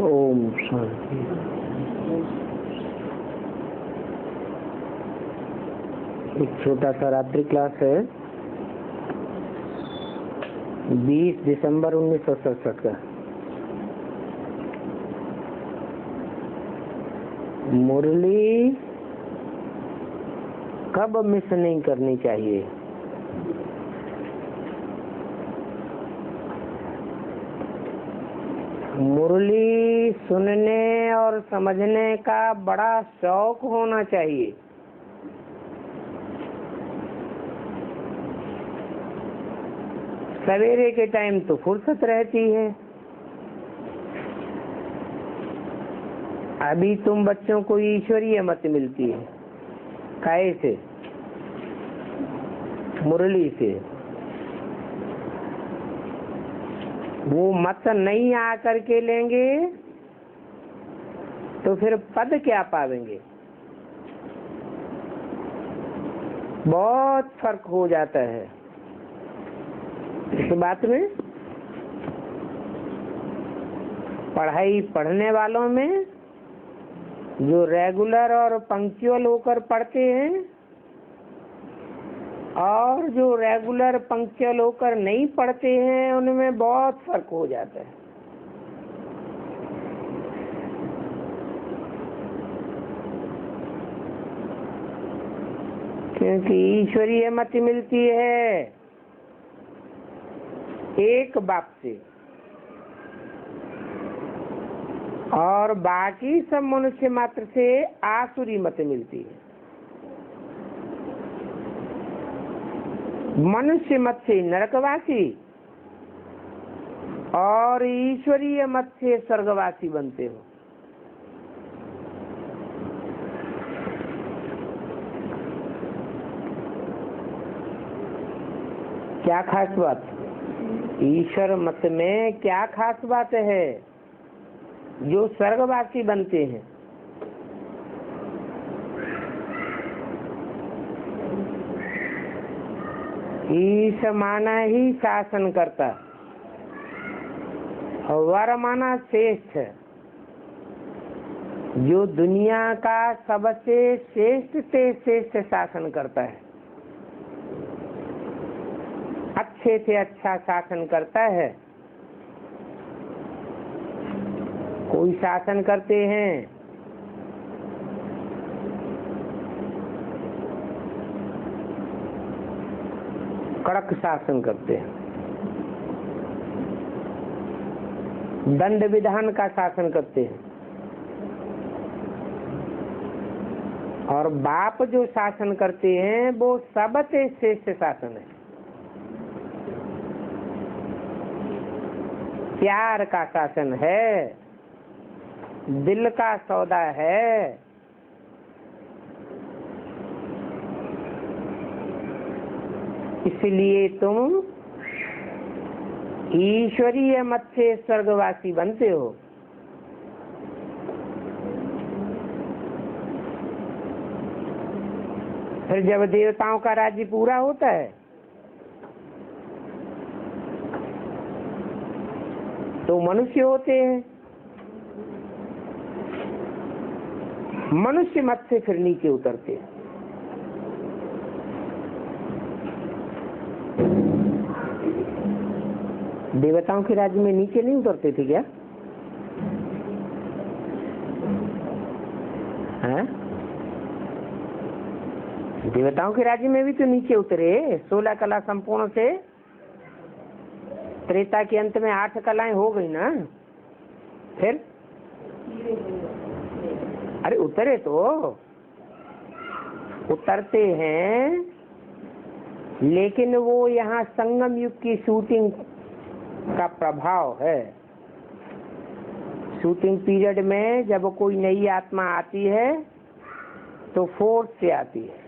ओम शांति। एक छोटा सा रात्रि क्लास है 20 दिसंबर 1967 का। मुरली कब मिस नहीं करनी चाहिए? मुरली सुनने और समझने का बड़ा शौक होना चाहिए। सवेरे के टाइम तो फुर्सत रहती है। अभी तुम बच्चों को ईश्वरीय मत मिलती है। काहे से? मुरली से। वो मत नहीं आकर के लेंगे तो फिर पद क्या पावेंगे? बहुत फर्क हो जाता है इस बात में। पढ़ाई पढ़ने वालों में जो रेगुलर और पंक्चुअल होकर पढ़ते हैं और जो रेगुलर पंक्चुअल होकर नहीं पढ़ते हैं, उनमें बहुत फर्क हो जाता है। क्योंकि ईश्वरीय मत मिलती है एक बाप से और बाकी सब मनुष्य मात्र से आसुरी मत मिलती है। मनुष्य मत से नरकवासी और ईश्वरीय मत से स्वर्गवासी बनते हो। क्या खास बात? ईश्वर मत में क्या खास बात है जो स्वर्गवासी बनते हैं? ईश माना ही शासन करता, वर माना श्रेष्ठ, जो दुनिया का सबसे श्रेष्ठ से श्रेष्ठ शासन करता है, अच्छे से अच्छा शासन करता है। कोई शासन करते हैं कड़क शासन करते हैं, दंड विधान का शासन करते हैं। और बाप जो शासन करते हैं वो सबसे श्रेष्ठ शासन है। प्यार का शासन है, दिल का सौदा है। इसलिए तुम ईश्वरीय मत से स्वर्गवासी बनते हो। फिर जब देवताओं का राज्य पूरा होता है तो मनुष्य होते हैं। मनुष्य मत से फिर नीचे उतरते हैं। देवताओं के राज्य में नीचे नहीं उतरते थे क्या? हाँ? देवताओं के राज्य में भी तो नीचे उतरे। 16 कला संपूर्ण से त्रेता के अंत में 8 कलाएं हो गई ना। फिर अरे उतरे तो उतरते हैं, लेकिन वो यहाँ संगम युग की शूटिंग का प्रभाव है। शूटिंग पीरियड में जब कोई नई आत्मा आती है तो फोर्स से आती है,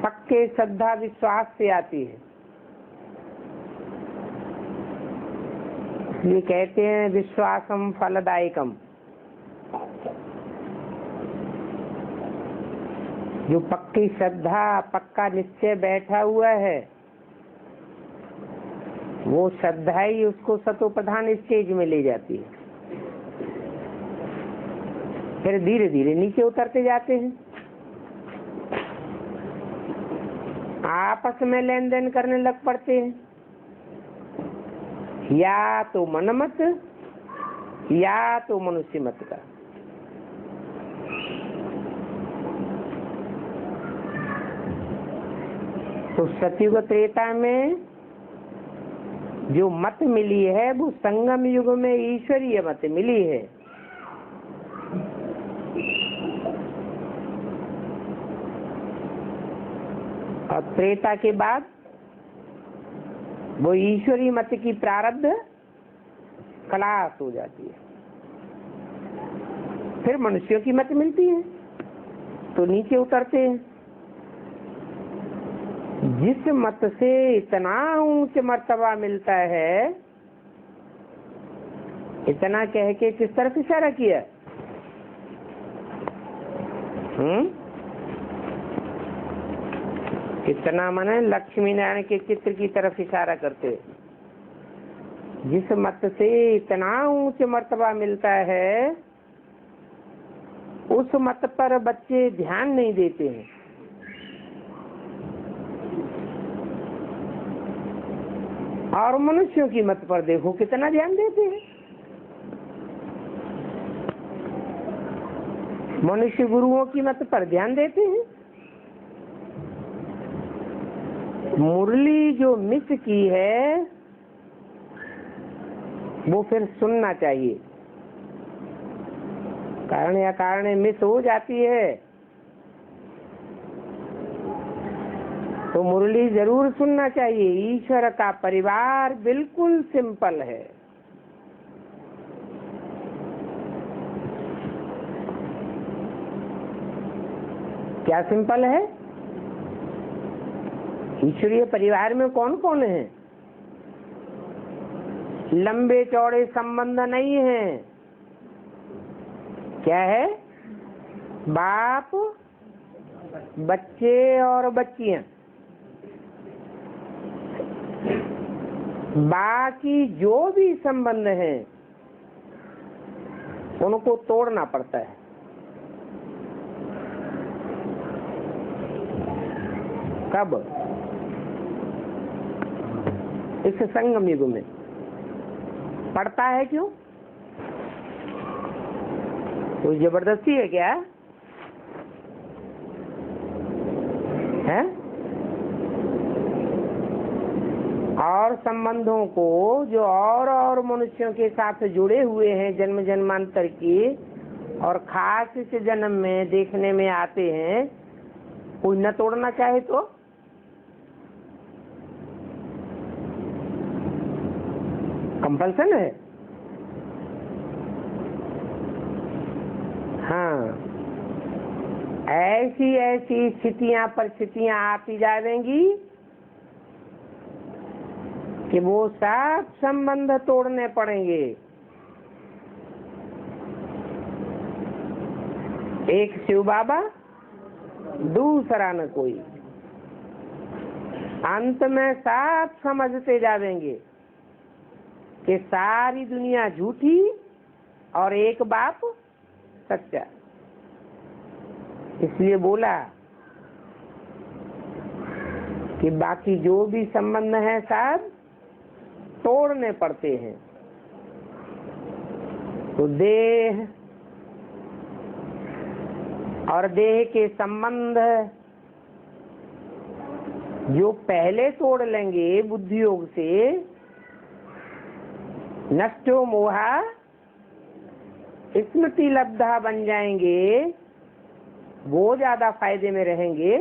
पक्के श्रद्धा विश्वास से आती है। ये कहते हैं विश्वासम फलदायकम। जो पक्की श्रद्धा, पक्का निश्चय बैठा हुआ है वो श्रद्धा ही उसको सतो प्रधान स्टेज में ले जाती है। फिर धीरे धीरे नीचे उतरते जाते हैं, आपस में लेन देन करने लग पड़ते हैं, या तो मनमत या तो मनुष्य मत का। तो सतयुग त्रेता में जो मत मिली है वो संगम युग में ईश्वरीय मत मिली है। और त्रेता के बाद वो ईश्वरीय मत की प्रारब्ध खलास हो जाती है, फिर मनुष्यों की मत मिलती है तो नीचे उतरते हैं। जिस मत से इतना ऊंच मर्तबा मिलता है, इतना कह के किस तरफ इशारा किया? कितना माने लक्ष्मी नारायण के चित्र की तरफ इशारा करते। जिस मत से इतना ऊंच मर्तबा मिलता है, उस मत पर बच्चे ध्यान नहीं देते हैं। और मनुष्यों की मत पर देखो कितना ध्यान देते हैं। मनुष्य गुरुओं की मत पर ध्यान देते हैं। मुरली जो मिस की है वो फिर सुनना चाहिए। कारण या कारण मिस हो जाती है तो मुरली जरूर सुनना चाहिए। ईश्वर का परिवार बिल्कुल सिंपल है। क्या सिंपल है? ईश्वरीय परिवार में कौन कौन है? लंबे चौड़े संबंध नहीं है। क्या है? बाप, बच्चे और बच्चियां। बाकी जो भी संबंध हैं उनको तोड़ना पड़ता है। कब? इस संगम युग में पड़ता है। क्यों? कोई जबरदस्ती है क्या? है? और संबंधों को जो और मनुष्यों के साथ जुड़े हुए हैं जन्म जन्मांतर की, और खास इस जन्म में देखने में आते हैं, कोई न तोड़ना चाहे तो कंपल्सन है। हाँ, ऐसी ऐसी स्थितियां परिस्थितियां आती जाएंगी कि वो सब संबंध तोड़ने पड़ेंगे। एक शिव बाबा, दूसरा न कोई। अंत में सब समझते जाएंगे कि सारी दुनिया झूठी और एक बाप सच्चा। इसलिए बोला कि बाकी जो भी संबंध है सब तोड़ने पड़ते हैं। तो देह और देह के संबंध जो पहले तोड़ लेंगे बुद्धि योग से, नष्टो मोहा स्मृति लब्धा बन जाएंगे, वो ज्यादा फायदे में रहेंगे।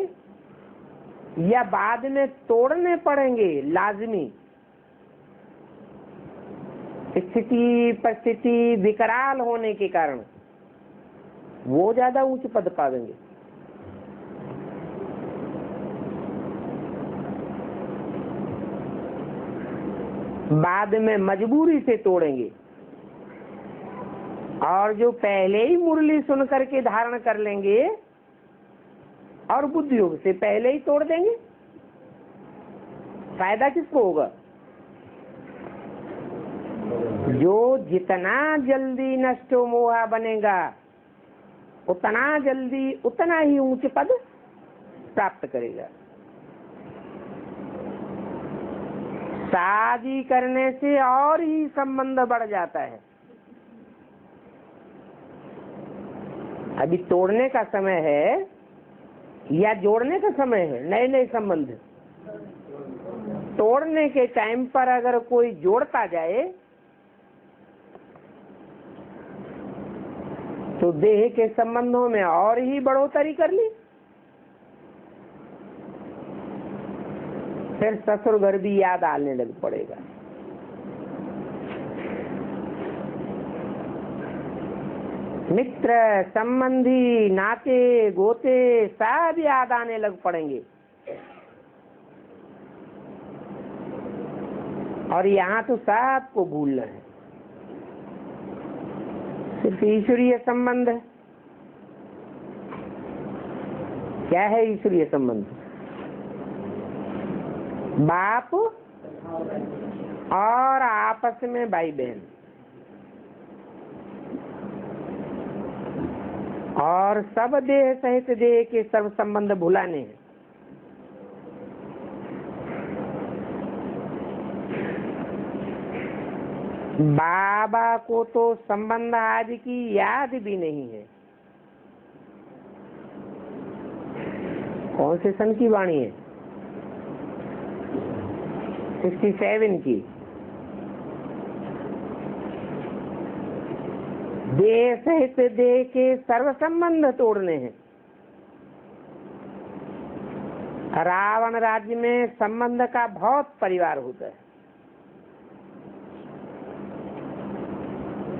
या बाद में तोड़ने पड़ेंगे लाजमी, स्थिति परिस्थिति विकराल होने के कारण, वो ज्यादा उच्च पद पाएंगे। बाद में मजबूरी से तोड़ेंगे। और जो पहले ही मुरली सुन करके धारण कर लेंगे और बुद्धि योग से पहले ही तोड़ देंगे, फायदा किसको होगा? जो जितना जल्दी नष्ट मोहा बनेगा उतना जल्दी उतना ही ऊंच पद प्राप्त करेगा। शादी करने से और ही संबंध बढ़ जाता है। अभी तोड़ने का समय है या जोड़ने का समय है? नए नए संबंध। तोड़ने के टाइम पर अगर कोई जोड़ता जाए तो देह के संबंधों में और ही बढ़ोतरी कर ली, फिर ससुर घर भी याद आने लग पड़ेगा। मित्र संबंधी नाते गोते सब याद आने लग पड़ेंगे। और यहाँ तो सबको भूलना है, सिर्फ ईश्वरीय संबंध है। क्या है ईश्वरीय संबंध? बाप और आपस में भाई बहन, और सब देह सहित देह के सब संबंध भुलाने हैं। बाबा को तो संबंध आदि की याद भी नहीं है। कौन से सन की वाणी है? 67 की। देह सहित देह के सर्व संबंध तोड़ने हैं। रावण राज्य में संबंध का बहुत परिवार होता है।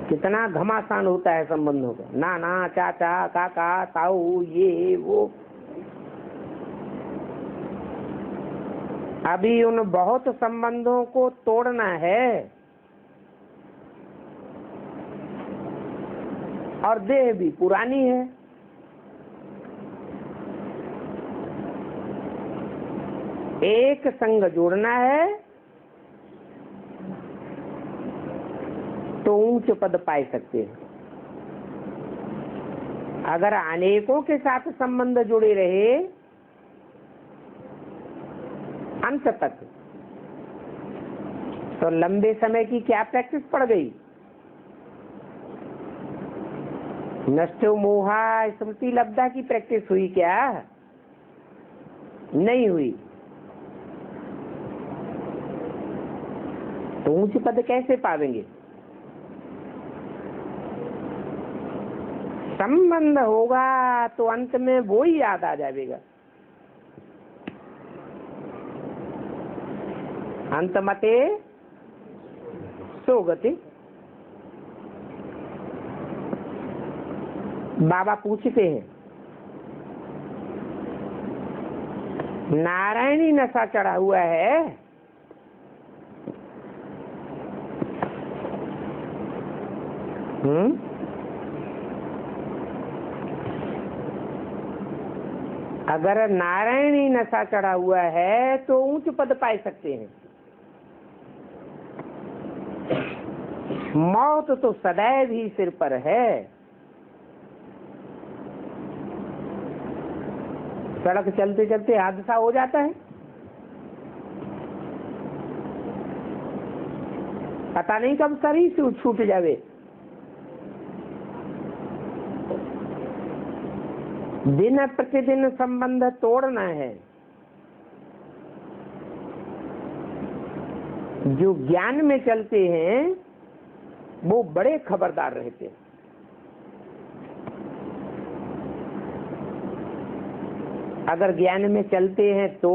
कितना घमासान होता है संबंधों का, नाना चाचा काका ताऊ ये वो। अभी उन बहुत संबंधों को तोड़ना है और देह भी पुरानी है। एक संग जोड़ना है तो ऊंच पद पाए सकते हैं। अगर अनेकों के साथ संबंध जुड़े रहे अंत तक, तो लंबे समय की क्या प्रैक्टिस पड़ गई? नष्ट मोहा स्मृति लब्धा की प्रैक्टिस हुई क्या? नहीं हुई। तो ऊंच पद कैसे पावेंगे? संबंध होगा तो अंत में वो ही याद आ जाएगा। अंत मते सो गति। बाबा पूछते हैं, नारायणी नशा चढ़ा हुआ है, अगर नारायणी नशा चढ़ा हुआ है तो ऊंच पद पाए सकते हैं। मौत तो सदैव ही सिर पर है। सड़क चलते चलते हादसा हो जाता है, पता नहीं कब शरीर से छूट जावे। दिन प्रतिदिन संबंध तोड़ना है। जो ज्ञान में चलते हैं वो बड़े खबरदार रहते हैं। अगर ज्ञान में चलते हैं तो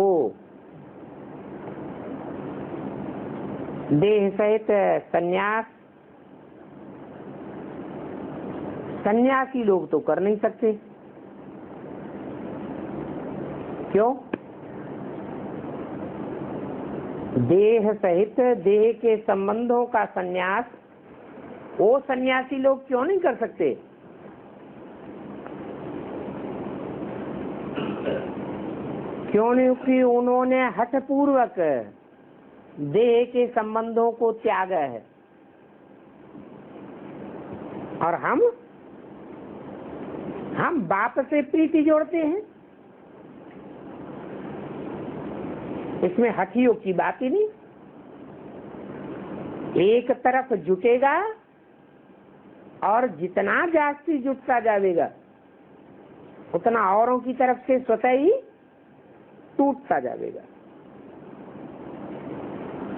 देह सहित संन्यास, सन्यासी लोग तो कर नहीं सकते। क्यों? देह सहित देह के संबंधों का संन्यास वो सन्यासी लोग क्यों नहीं कर सकते? क्यों नहीं? कि उन्होंने हठपूर्वक देह के संबंधों को त्यागा है। और हम बाप से प्रीति जोड़ते हैं। इसमें हठ योग की बात ही नहीं। एक तरफ जुटेगा और जितना जास्ती जुटता जाएगा उतना औरों की तरफ से स्वतः ही टूटता जाएगा।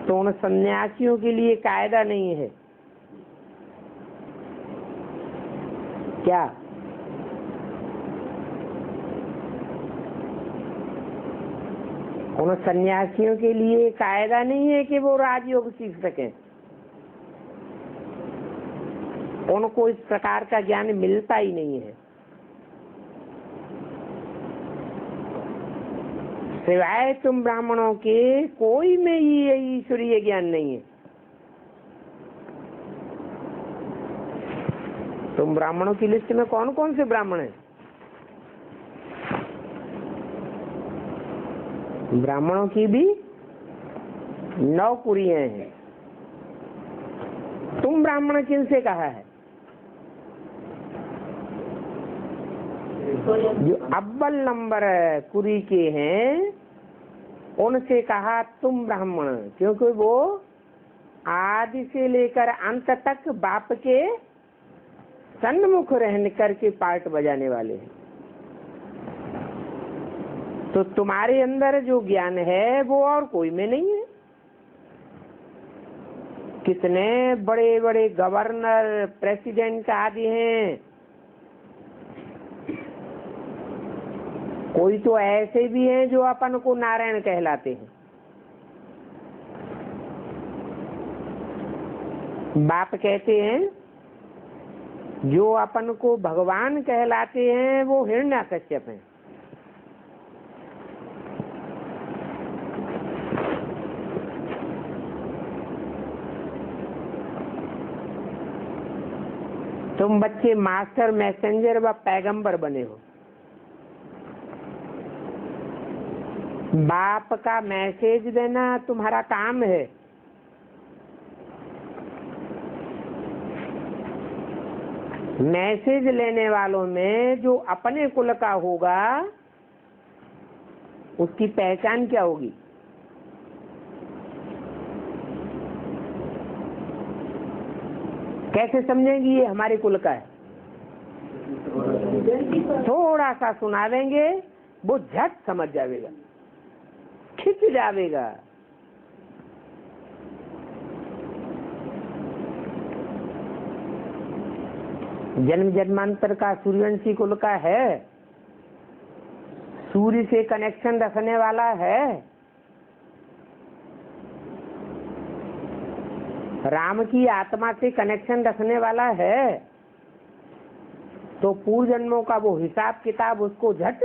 तो उन सन्यासियों के लिए कायदा नहीं है क्या? उन सन्यासियों के लिए कायदा नहीं है कि वो राजयोग सीख सकें। उनको इस प्रकार का ज्ञान मिलता ही नहीं है, सिवाय तुम ब्राह्मणों के कोई में ये ईश्वरीय ज्ञान नहीं है। तुम ब्राह्मणों की लिस्ट में कौन कौन से ब्राह्मण हैं? ब्राह्मणों की भी 9 कुरियां हैं। तुम ब्राह्मण किनसे कहा है? जो अव्वल नंबर कुरी के हैं उनसे कहा तुम ब्राह्मण, क्योंकि वो आदि से लेकर अंत तक बाप के सन्मुख रहने करके पार्ट बजाने वाले हैं। तो तुम्हारे अंदर जो ज्ञान है वो और कोई में नहीं है। कितने बड़े बड़े गवर्नर, प्रेसिडेंट आदि हैं, कोई तो ऐसे भी हैं जो अपन को नारायण कहलाते हैं। बाप कहते हैं जो अपन को भगवान कहलाते हैं वो हिरण्याकश्यप हैं। तुम बच्चे मास्टर, मैसेंजर व पैगंबर बने हो। बाप का मैसेज देना तुम्हारा काम है। मैसेज लेने वालों में जो अपने कुल का होगा उसकी पहचान क्या होगी? कैसे समझेंगी ये हमारे कुल का है? थोड़ा सा सुना देंगे वो झट समझ जाएगा, खिंच जाएगा। जन्म जन्मांतर का सूर्यवंशी कुल का है, सूर्य से कनेक्शन रखने वाला है। राम की आत्मा से कनेक्शन रखने वाला है। तो पूर्व जन्मों का वो हिसाब किताब उसको झट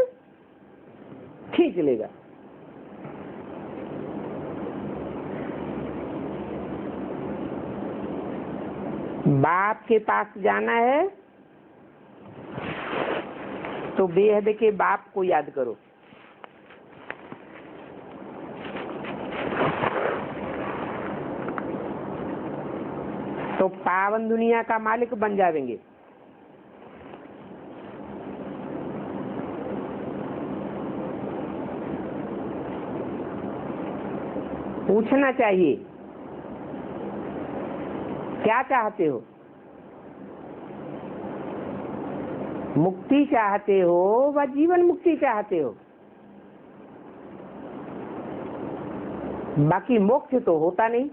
खींच लेगा। बाप के पास जाना है तो बेहद के बाप को याद करो। तो पावन दुनिया का मालिक बन जाएंगे। पूछना चाहिए क्या चाहते हो? मुक्ति चाहते हो व जीवन मुक्ति चाहते हो? बाकी मोक्ष तो होता नहीं।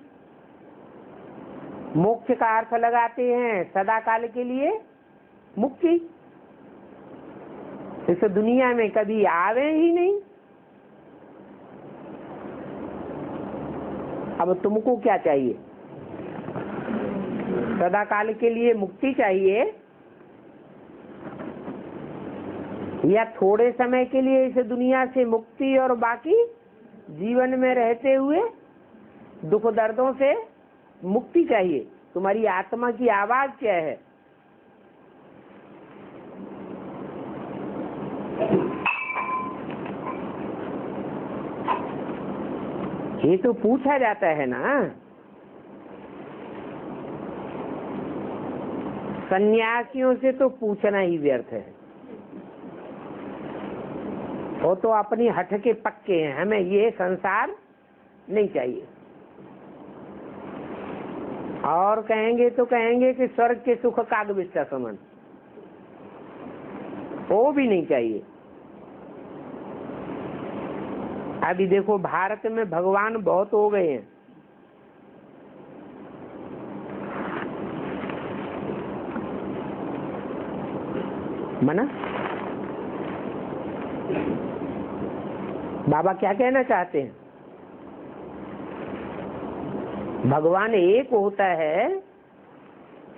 मोक्ष का अर्थ लगाते हैं सदा काल के लिए मुक्ति। इस दुनिया में कभी आवे ही नहीं। अब तुमको क्या चाहिए? सदा काल के लिए मुक्ति चाहिए या थोड़े समय के लिए इस दुनिया से मुक्ति और बाकी जीवन में रहते हुए दुख दर्दों से मुक्ति चाहिए? तुम्हारी आत्मा की आवाज क्या है? ये तो पूछा जाता है ना। सन्यासियों से तो पूछना ही व्यर्थ है, वो तो अपनी हठ के पक्के हैं, हमें ये संसार नहीं चाहिए। और कहेंगे तो कहेंगे कि स्वर्ग के सुख काग बिस्टा समान, वो भी नहीं चाहिए। अभी देखो भारत में भगवान बहुत हो गए हैं, मना बाबा क्या कहना चाहते हैं? भगवान एक होता है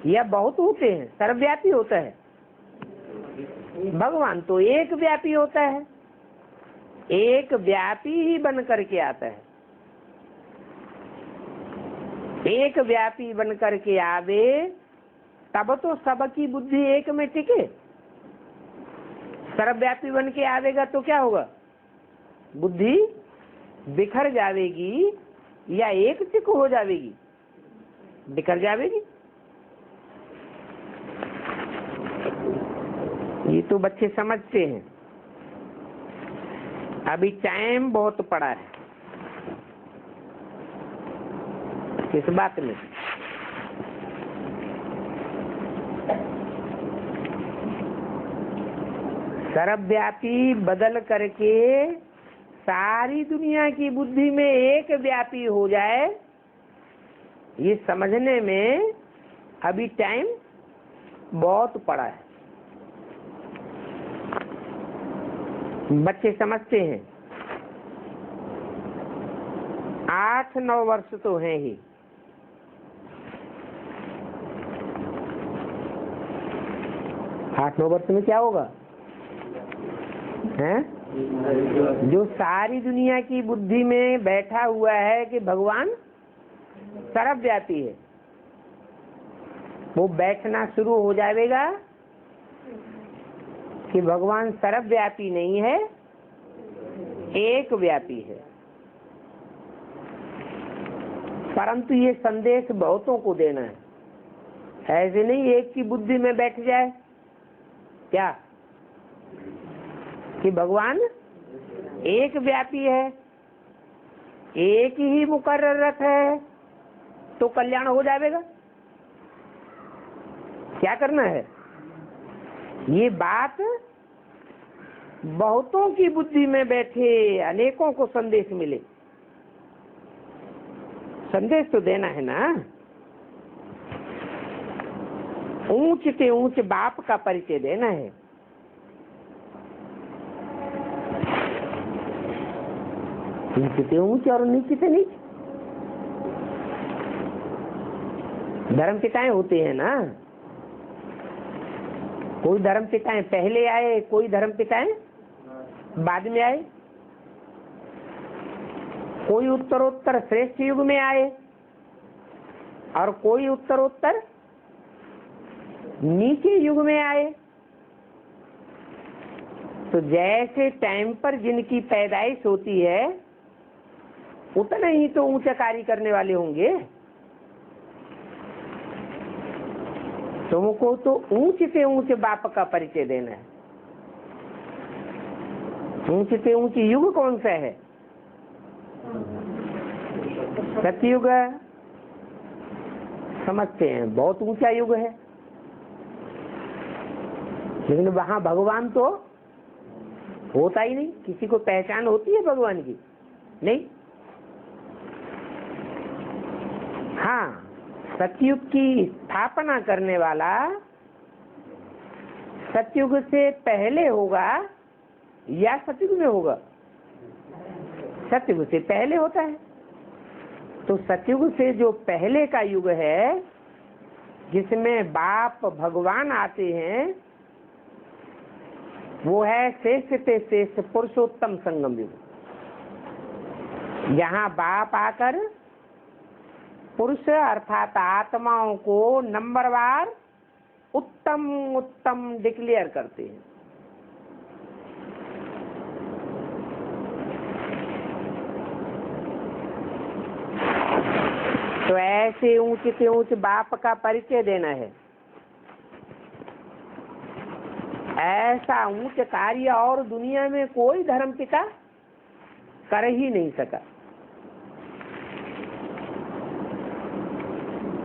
या बहुत होते हैं? सर्वव्यापी होता है। भगवान तो एक व्यापी होता है, एक व्यापी ही बन करके आता है। एक व्यापी बन करके आवे तब तो सबकी बुद्धि एक में टिके। सर्वव्यापी बन के आवेगा तो क्या होगा? बुद्धि बिखर जावेगी या एक चिक हो जावेगी? बिखर जावेगी। ये तो बच्चे समझते हैं। अभी टाइम बहुत पड़ा है किस बात में? सर्वव्यापी बदल करके सारी दुनिया की बुद्धि में एक व्यापी हो जाए, ये समझने में अभी टाइम बहुत पड़ा है। बच्चे समझते हैं। 8-9 वर्ष तो हैं ही। आठ 9 वर्ष में क्या होगा? हैं? जो सारी दुनिया की बुद्धि में बैठा हुआ है कि भगवान सर्वव्यापी है, वो बैठना शुरू हो जाएगा कि भगवान सर्वव्यापी नहीं है, एक व्यापी है। परंतु ये संदेश बहुतों को देना है, ऐसे नहीं एक की बुद्धि में बैठ जाए क्या कि भगवान एक व्यापी है, एक ही मुकर्रर है तो कल्याण हो जाएगा। क्या करना है? ये बात बहुतों की बुद्धि में बैठे अनेकों को संदेश मिले। संदेश तो देना है ना। ऊंच से ऊंच बाप का परिचय देना है। ऊंच से ऊंच और नीचे से नीचे। धर्म पिताएं होते हैं ना, कोई धर्म पिताएं पहले आए, कोई धर्म पिताएं बाद में आए, कोई उत्तरोत्तर श्रेष्ठ युग में आए और कोई उत्तरोत्तर नीचे युग में आए। तो जैसे टाइम पर जिनकी पैदाइश होती है उतना ही तो ऊंचा कार्य करने वाले होंगे। तुमको तो ऊंच से ऊंच बाप का परिचय देना है। ऊंच से ऊंच युग कौन सा है? सतयुग। समझते हैं बहुत ऊंचा युग है, लेकिन वहां भगवान तो होता ही नहीं। किसी को पहचान होती है भगवान की? नहीं। हाँ, सतयुग की स्थापना करने वाला सतयुग से पहले होगा या सतयुग में होगा? सतयुग से पहले होता है। तो सतयुग से जो पहले का युग है जिसमें बाप भगवान आते हैं, वो है श्रेष्ठ से श्रेष्ठ पुरुषोत्तम संगम युग। यहाँ बाप आकर पुरुष अर्थात आत्माओं को नंबरवार उत्तम उत्तम डिक्लेयर करते हैं। तो ऐसे ऊंच से ऊंच बाप का परिचय देना है। ऐसा ऊंच कार्य और दुनिया में कोई धर्म पिता कर ही नहीं सका।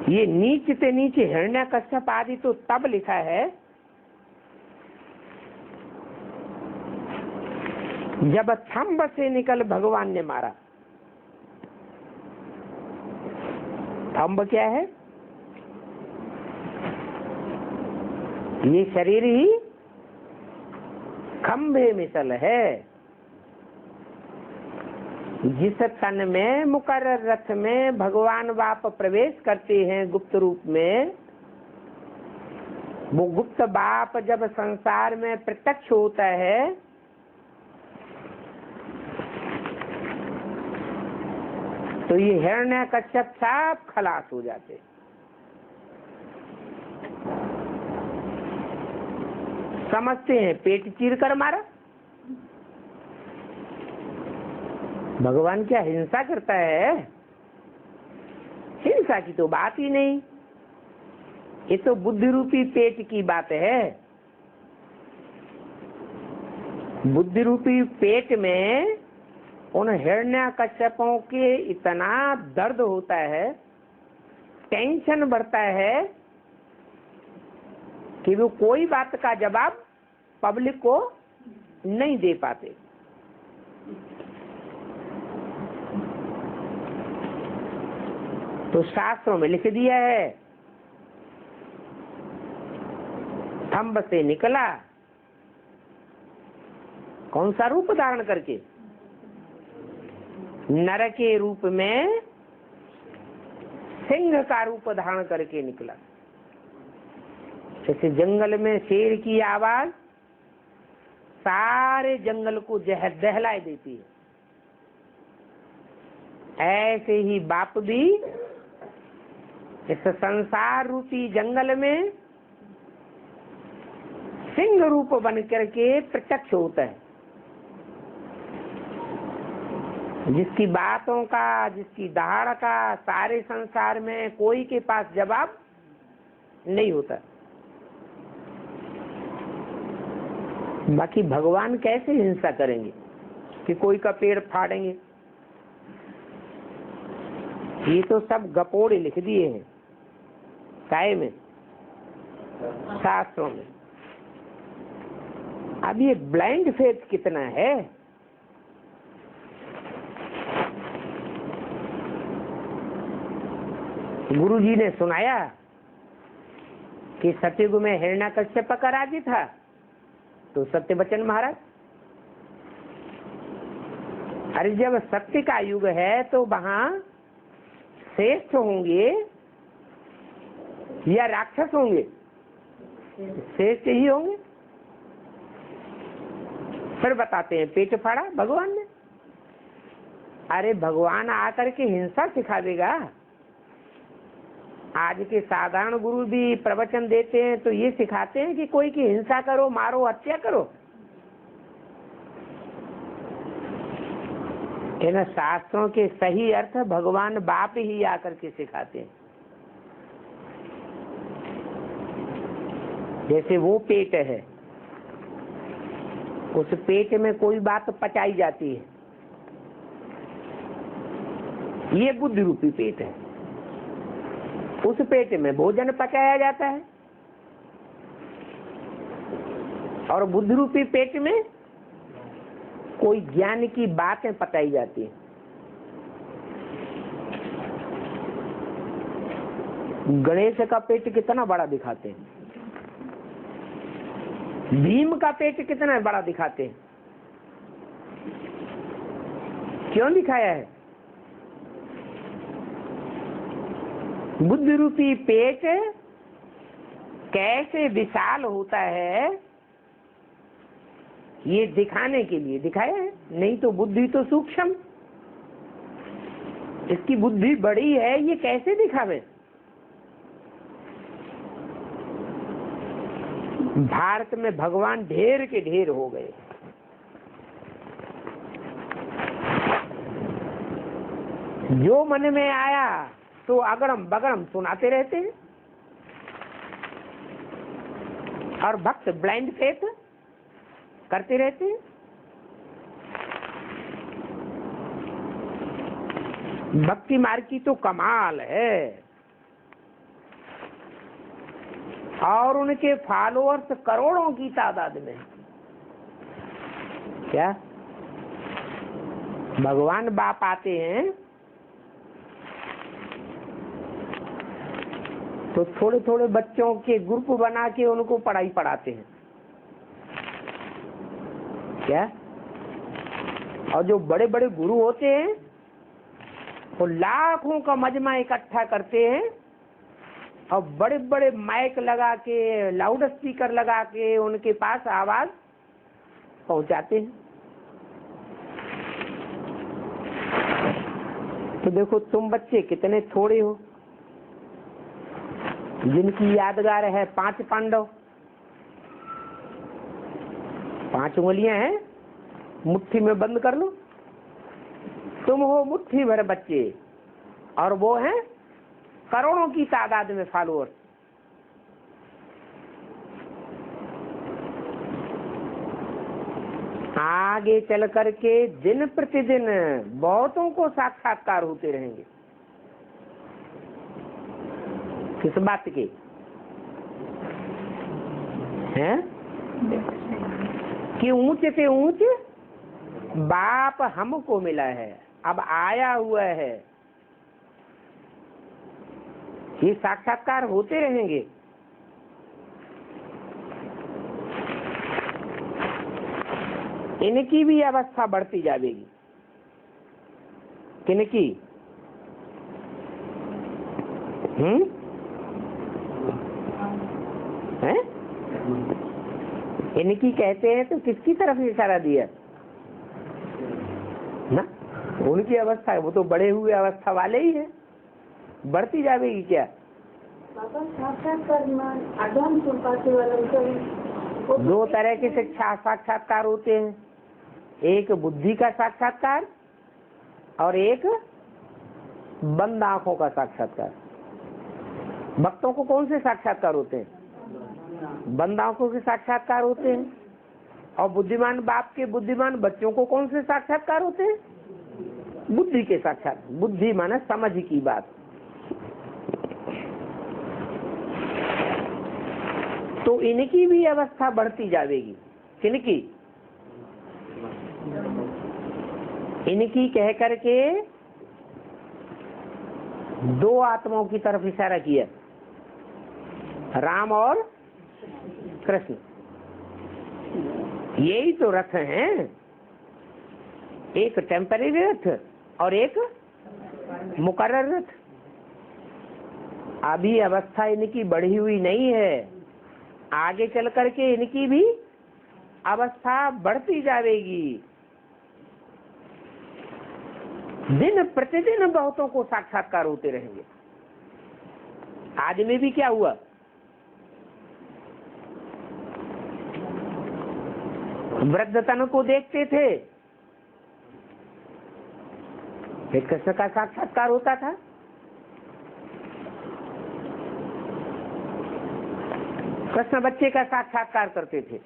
ये नीच से नीचे हिरण्यकश्यप आदि तो तब लिखा है जब थंब से निकल भगवान ने मारा। थंब क्या है? ये शरीर ही खंभे मिसल है। जिस तन में मुकर्रर रथ में भगवान बाप प्रवेश करते हैं गुप्त रूप में, वो गुप्त बाप जब संसार में प्रत्यक्ष होता है तो ये हिरण्यकश्यप सब खलास हो जाते। समझते हैं पेट चीर कर मारा। भगवान क्या हिंसा करता है? हिंसा की तो बात ही नहीं। ये तो बुद्धि रूपी पेट की बात है। बुद्धि रूपी पेट में उन हिरण्यकश्यपों के इतना दर्द होता है, टेंशन बढ़ता है कि वो कोई बात का जवाब पब्लिक को नहीं दे पाते। तो शास्त्रों में लिख दिया है, थंब से निकला। कौन सा रूप धारण करके? नर के रूप में सिंह का रूप धारण करके निकला। जैसे जंगल में शेर की आवाज सारे जंगल को दहलाए देती है, ऐसे ही बाप भी इस संसार रूपी जंगल में सिंह रूप बन करके प्रत्यक्ष होता है। जिसकी बातों का, जिसकी दहाड़ का सारे संसार में कोई के पास जवाब नहीं होता। बाकी भगवान कैसे हिंसा करेंगे कि कोई का पेड़ फाड़ेंगे? ये तो सब गपोड़े लिख दिए हैं काय में, शास्त्रों में। अब ये ब्लाइंड फेथ कितना है? गुरु जी ने सुनाया कि सत्ययुग में हिरण्यकश्यप का राज्य था, तो सत्यवचन महाराज, अरे जब सत्य का युग है तो वहां श्रेष्ठ होंगे या राक्षस होंगे? श्रेष्ठ ही होंगे। फिर बताते हैं पेट फाड़ा भगवान ने। अरे भगवान आकर के हिंसा सिखा देगा? आज के साधारण गुरु भी प्रवचन देते हैं तो ये सिखाते हैं कि कोई की हिंसा करो, मारो, हत्या करो। इन शास्त्रों के सही अर्थ भगवान बाप ही आकर के सिखाते हैं। जैसे वो पेट है, उस पेट में कोई बात पचाई जाती है, ये बुद्धि रूपी पेट है। उस पेट में भोजन पचाया जाता है और बुद्धि रूपी पेट में कोई ज्ञान की बातें पचाई जाती है। गणेश का पेट कितना बड़ा दिखाते हैं, भीम का पेट कितना बड़ा दिखाते हैं। क्यों दिखाया है? बुद्धि रूपी पेट कैसे विशाल होता है ये दिखाने के लिए दिखाया है। नहीं तो बुद्धि तो सूक्ष्म, इसकी बुद्धि बड़ी है, ये कैसे दिखावे? भारत में भगवान ढेर के ढेर हो गए। जो मन में आया तो अगड़म बगड़म सुनाते रहते हैं। और भक्त ब्लाइंड फेथ करते रहते हैं। भक्ति मार्ग की तो कमाल है, और उनके फॉलोअर्स करोड़ों की तादाद में। क्या भगवान बाप आते हैं तो थोड़े थोड़े बच्चों के ग्रुप बना के उनको पढ़ाई पढ़ाते हैं। क्या, और जो बड़े बड़े गुरु होते हैं वो लाखों का मजमा इकट्ठा करते हैं और बड़े बड़े माइक लगा के, लाउड स्पीकर लगा के उनके पास आवाज पहुंचाते हैं। तो देखो तुम बच्चे कितने थोड़े हो, जिनकी यादगार है 5 पांडव, 5 उंगलियां हैं, मुट्ठी में बंद कर लो। तुम हो मुट्ठी भर बच्चे और वो हैं करोड़ों की तादाद में फॉलोअर्स। आगे चल करके दिन प्रतिदिन बहुतों को साक्षात्कार होते रहेंगे। किस बात के हैं कि ऊंचे से ऊंचे बाप हमको मिला है, अब आया हुआ है। ये साक्षात्कार होते रहेंगे। इनकी भी अवस्था बढ़ती जाएगी। किनकी? हैं? इनकी कहते हैं तो किसकी तरफ इशारा दिया ना? उनकी अवस्था है, वो तो बड़े हुए अवस्था वाले ही हैं, बढ़ती जाएगी। क्या दो तरह के शिक्षा साक्षात्कार होते हैं, एक बुद्धि का साक्षात्कार और एक बंद आंखों का साक्षात्कार। भक्तों को कौन से साक्षात्कार होते हैं? बंद आंखों के साक्षात्कार होते हैं। और बुद्धिमान बाप के बुद्धिमान बच्चों को कौन से साक्षात्कार होते हैं? बुद्धि के साक्षात। बुद्धि माने समझ की बात। तो इनकी भी अवस्था बढ़ती जाएगी। किनकी? इनकी कह करके 2 आत्माओं की तरफ इशारा किया, राम और कृष्ण। यही तो रथ हैं, एक टेम्पररी रथ और एक मुकर्रर रथ। अभी अवस्था इनकी बढ़ी हुई नहीं है, आगे चल करके इनकी भी अवस्था बढ़ती जाएगी। दिन प्रतिदिन बहुतों को साक्षात्कार होते रहेंगे। आज में भी क्या हुआ? वृद्ध तन को देखते थे, फिर कृष्ण का साक्षात्कार होता था। कृष्ण बच्चे का साक्षात्कार करते थे,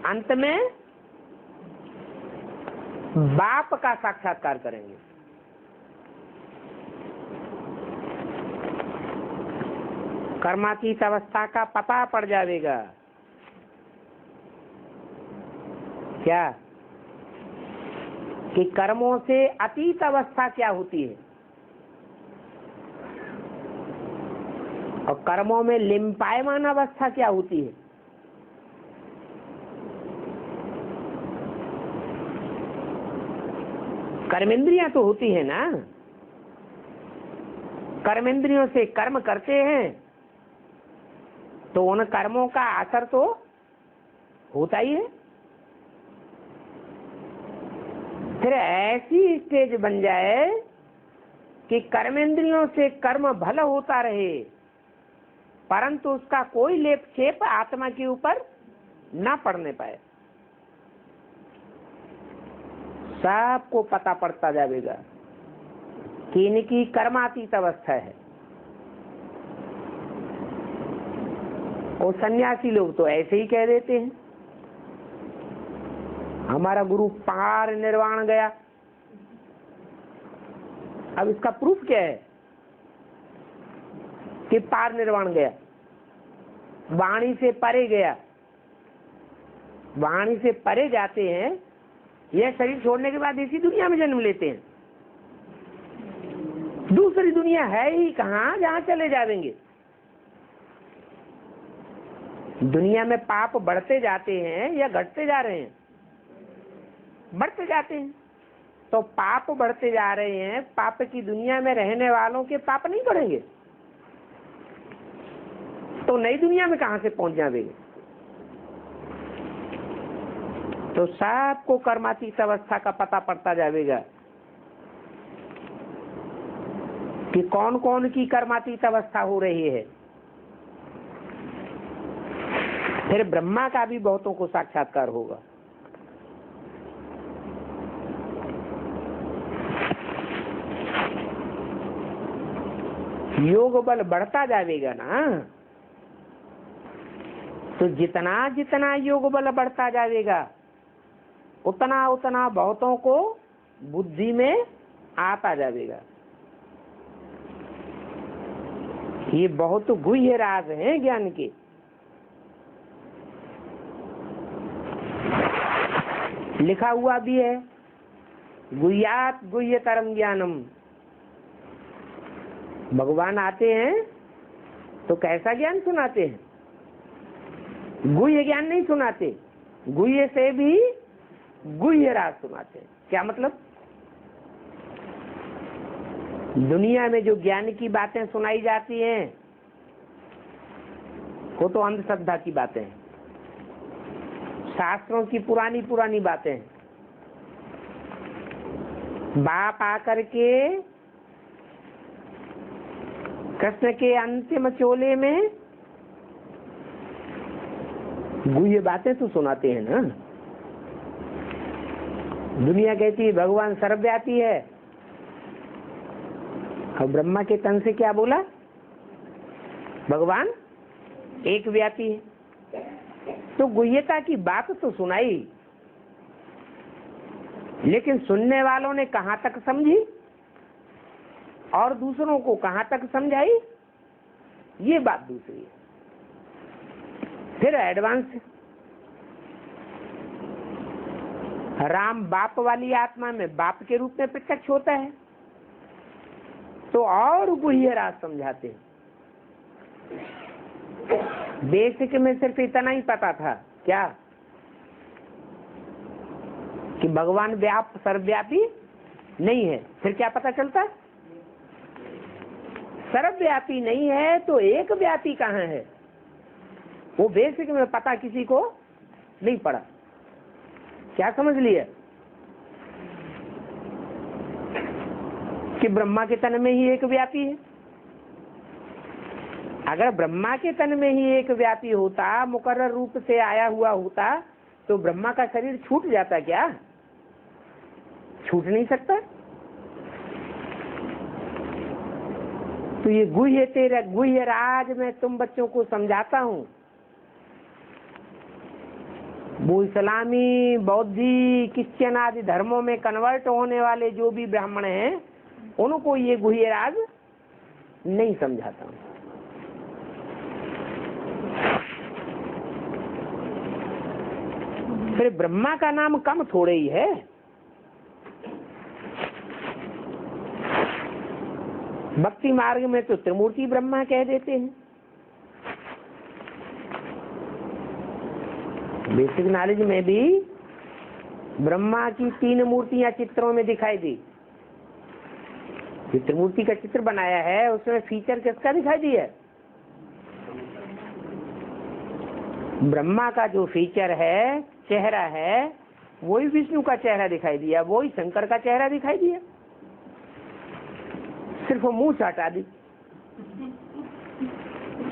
अंत में बाप का साक्षात्कार करेंगे। कर्मातीत अवस्था का पता पड़ जाएगा। क्या कि कर्मों से अतीत अवस्था क्या होती है और कर्मों में लिम्पायमान अवस्था क्या होती है। कर्मेंद्रियां तो होती है ना, कर्मेंद्रियों से कर्म करते हैं तो उन कर्मों का असर तो होता ही है। फिर ऐसी स्टेज बन जाए कि कर्मेंद्रियों से कर्म भला होता रहे परंतु उसका कोई लेप छेप आत्मा के ऊपर ना पड़ने पाए। सबको पता पड़ता जाएगा कि इनकी कर्मातीत अवस्था है। और सन्यासी लोग तो ऐसे ही कह देते हैं हमारा गुरु पार निर्वाण गया। अब इसका प्रूफ क्या है कि पार निर्वाण गया? वाणी से परे गया। वाणी से परे जाते हैं, यह शरीर छोड़ने के बाद इसी दुनिया में जन्म लेते हैं। दूसरी दुनिया है ही कहाँ जहाँ चले जाएंगे। दुनिया में पाप बढ़ते जाते हैं या घटते जा रहे हैं? बढ़ते जाते हैं। तो पाप बढ़ते जा रहे हैं, पाप की दुनिया में रहने वालों के पाप नहीं बढ़ेंगे तो नई दुनिया में कहां से पहुंच जाएंगे? तो सबको कर्मातीत अवस्था का पता पड़ता जाएगा कि कौन कौन की कर्मातीत अवस्था हो रही है। फिर ब्रह्मा का भी बहुतों को साक्षात्कार होगा। योग बल बढ़ता जाएगा ना, तो जितना जितना योग बल बढ़ता जाएगा उतना उतना बहुतों को बुद्धि में आता जाएगा। ये बहुत गुह्य राज हैं ज्ञान के। लिखा हुआ भी है, गुह्यात गुह्यतरम ज्ञानम। भगवान आते हैं तो कैसा ज्ञान सुनाते हैं? गुह्य ज्ञान नहीं सुनाते, गुह्य से भी गुह्य राज सुनाते हैं। क्या मतलब? दुनिया में जो ज्ञान की बातें सुनाई जाती हैं वो तो अंधश्रद्धा की बातें हैं, शास्त्रों की पुरानी पुरानी बातें हैं। बाप आकर के कृष्ण के अंतिम चोले में गुह्य बातें तो सुनाते हैं ना। दुनिया कहती है भगवान सर्वव्यापी है, और ब्रह्मा के तन से क्या बोला? भगवान एक व्यापी है। तो गुह्यता की बात तो सुनाई, लेकिन सुनने वालों ने कहां तक समझी और दूसरों को कहां तक समझाई, ये बात दूसरी है। फिर एडवांस राम बाप वाली आत्मा में बाप के रूप में प्रत्यक्ष होता है, तो और गुह्य राज समझाते हैं। बेसिक में सिर्फ इतना ही पता था क्या कि भगवान व्याप सर्वव्यापी नहीं है। फिर क्या पता चलता? सर्वव्यापी नहीं है तो एक व्यापी कहाँ है? वो बेसिक में पता किसी को नहीं पड़ा। क्या समझ लिया कि ब्रह्मा के तन में ही एक व्यापी है। अगर ब्रह्मा के तन में ही एक व्यापी होता, मुकर्रर रूप से आया हुआ होता, तो ब्रह्मा का शरीर छूट जाता क्या? छूट नहीं सकता। तो ये गुह्य तेरा गुह्य राज मैं तुम बच्चों को समझाता हूं। वो इस्लामी, बौद्धि, क्रिश्चियन आदि धर्मों में कन्वर्ट होने वाले जो भी ब्राह्मण हैं, उनको ये गुह्य राज नहीं समझाता हूं। फिर ब्रह्मा का नाम कम थोड़े ही है। भक्ति मार्ग में तो त्रिमूर्ति ब्रह्मा कह देते हैं। बेसिक नॉलेज में भी ब्रह्मा की 3 मूर्तियां चित्रों में दिखाई दी। त्रिमूर्ति का चित्र बनाया है, उसमें फीचर किसका दिखाई दिया? ब्रह्मा का जो फीचर है, चेहरा है, वही विष्णु का चेहरा दिखाई दिया, वही शंकर का चेहरा दिखाई दिया। सिर्फ मुंह से हटा दी,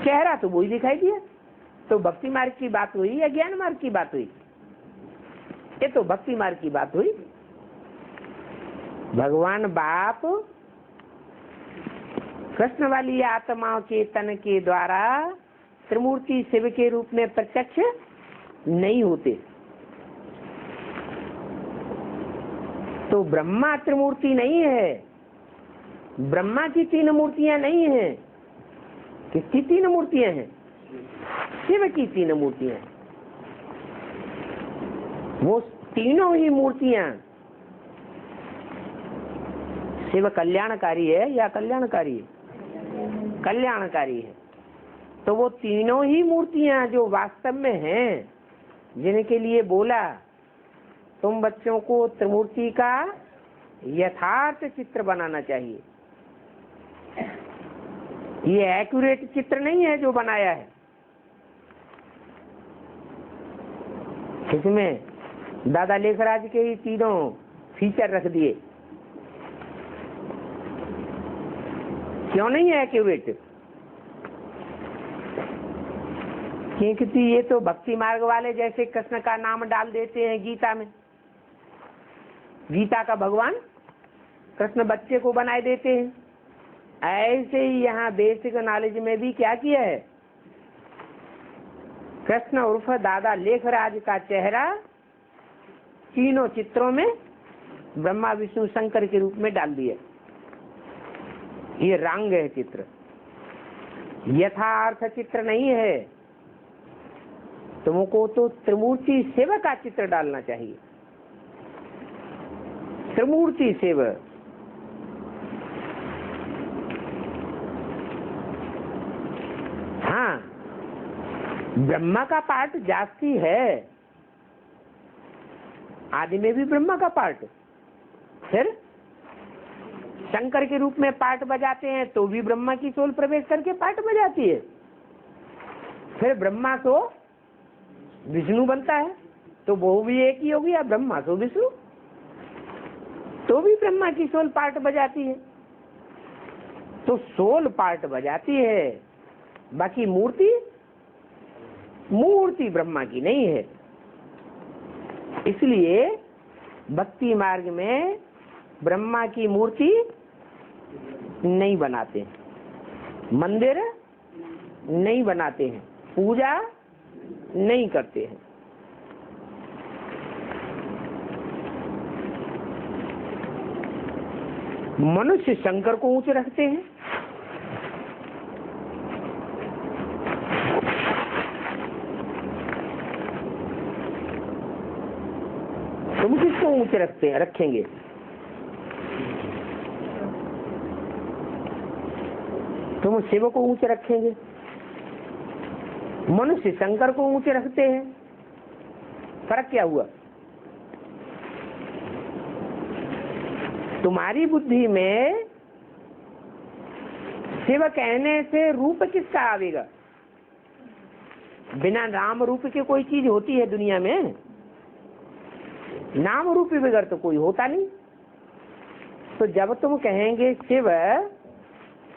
चेहरा तो वही दिखाई दिया। तो भक्ति मार्ग की बात हुई या ज्ञान मार्ग की बात हुई? ये तो भक्ति मार्ग की बात हुई। भगवान बाप कृष्ण वाली आत्माओं के तन के द्वारा त्रिमूर्ति शिव के रूप में प्रत्यक्ष नहीं होते। तो ब्रह्मा त्रिमूर्ति नहीं है, ब्रह्मा की 3 मूर्तियां नहीं है। किसकी 3 मूर्तियां हैं? शिव की 3 मूर्तियां। वो तीनों ही मूर्तियां, शिव कल्याणकारी है या कल्याणकारी है? कल्याणकारी है। तो वो तीनों ही मूर्तियां जो वास्तव में हैं, जिनके लिए बोला तुम बच्चों को त्रिमूर्ति का यथार्थ चित्र बनाना चाहिए। ये एक्यूरेट चित्र नहीं है जो बनाया है, इसमें दादा लेखराज के ही तीनों फीचर रख दिए। क्यों नहीं है एक्यूरेट? क्योंकि ये तो भक्ति मार्ग वाले जैसे कृष्ण का नाम डाल देते हैं गीता में, गीता का भगवान कृष्ण बच्चे को बनाए देते हैं। ऐसे ही यहाँ बेसिक नॉलेज में भी क्या किया है, कृष्ण उर्फ दादा लेखराज का चेहरा तीनों चित्रों में ब्रह्मा विष्णु शंकर के रूप में डाल दिया। ये रंग है चित्र, यथार्थ चित्र नहीं है। तुमको तो त्रिमूर्ति शिव का चित्र डालना चाहिए। त्रिमूर्ति शिव, हाँ ब्रह्मा का पार्ट जास्ती है, आदि में भी ब्रह्मा का पार्ट, फिर शंकर के रूप में पार्ट बजाते हैं तो भी ब्रह्मा की सोल प्रवेश करके पार्ट बजाती है। फिर ब्रह्मा तो विष्णु बनता है तो वो भी एक ही होगी, या ब्रह्मा तो विष्णु, तो भी ब्रह्मा की सोल पार्ट बजाती है। तो सोल पार्ट बजाती है, बाकी मूर्ति मूर्ति ब्रह्मा की नहीं है। इसलिए भक्ति मार्ग में ब्रह्मा की मूर्ति नहीं बनाते, मंदिर नहीं बनाते हैं, पूजा नहीं करते हैं। मनुष्य शंकर को ऊंचे रखते हैं, तुम किसको ऊंचे रखते हैं, रखेंगे? तुम शिव को ऊंचे रखेंगे, मनुष्य शंकर को ऊंचे रखते हैं। फर्क क्या हुआ? तुम्हारी बुद्धि में शिव कहने से रूप किसका आवेगा? बिना नाम रूप के कोई चीज होती है दुनिया में? नाम रूप बगैर तो कोई होता नहीं। तो जब तुम कहेंगे शिव,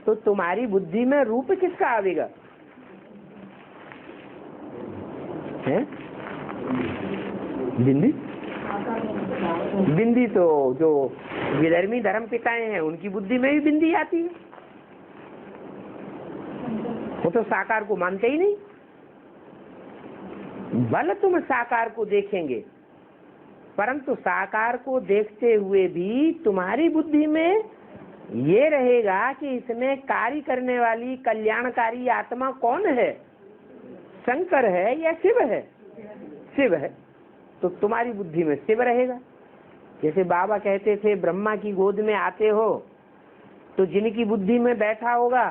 तो तुम्हारी बुद्धि में रूप किसका आवेगा? है बिंदी? बिंदी तो जो विधर्मी धर्म पिताएं हैं उनकी बुद्धि में भी बिंदी आती है। वो तो साकार को मानते ही नहीं। भले तुम साकार को देखेंगे, परंतु साकार को देखते हुए भी तुम्हारी बुद्धि में ये रहेगा कि इसमें कार्य करने वाली कल्याणकारी आत्मा कौन है? शंकर है या शिव है? शिव है। तो तुम्हारी बुद्धि में शिव रहेगा। जैसे बाबा कहते थे ब्रह्मा की गोद में आते हो, तो जिनकी बुद्धि में बैठा होगा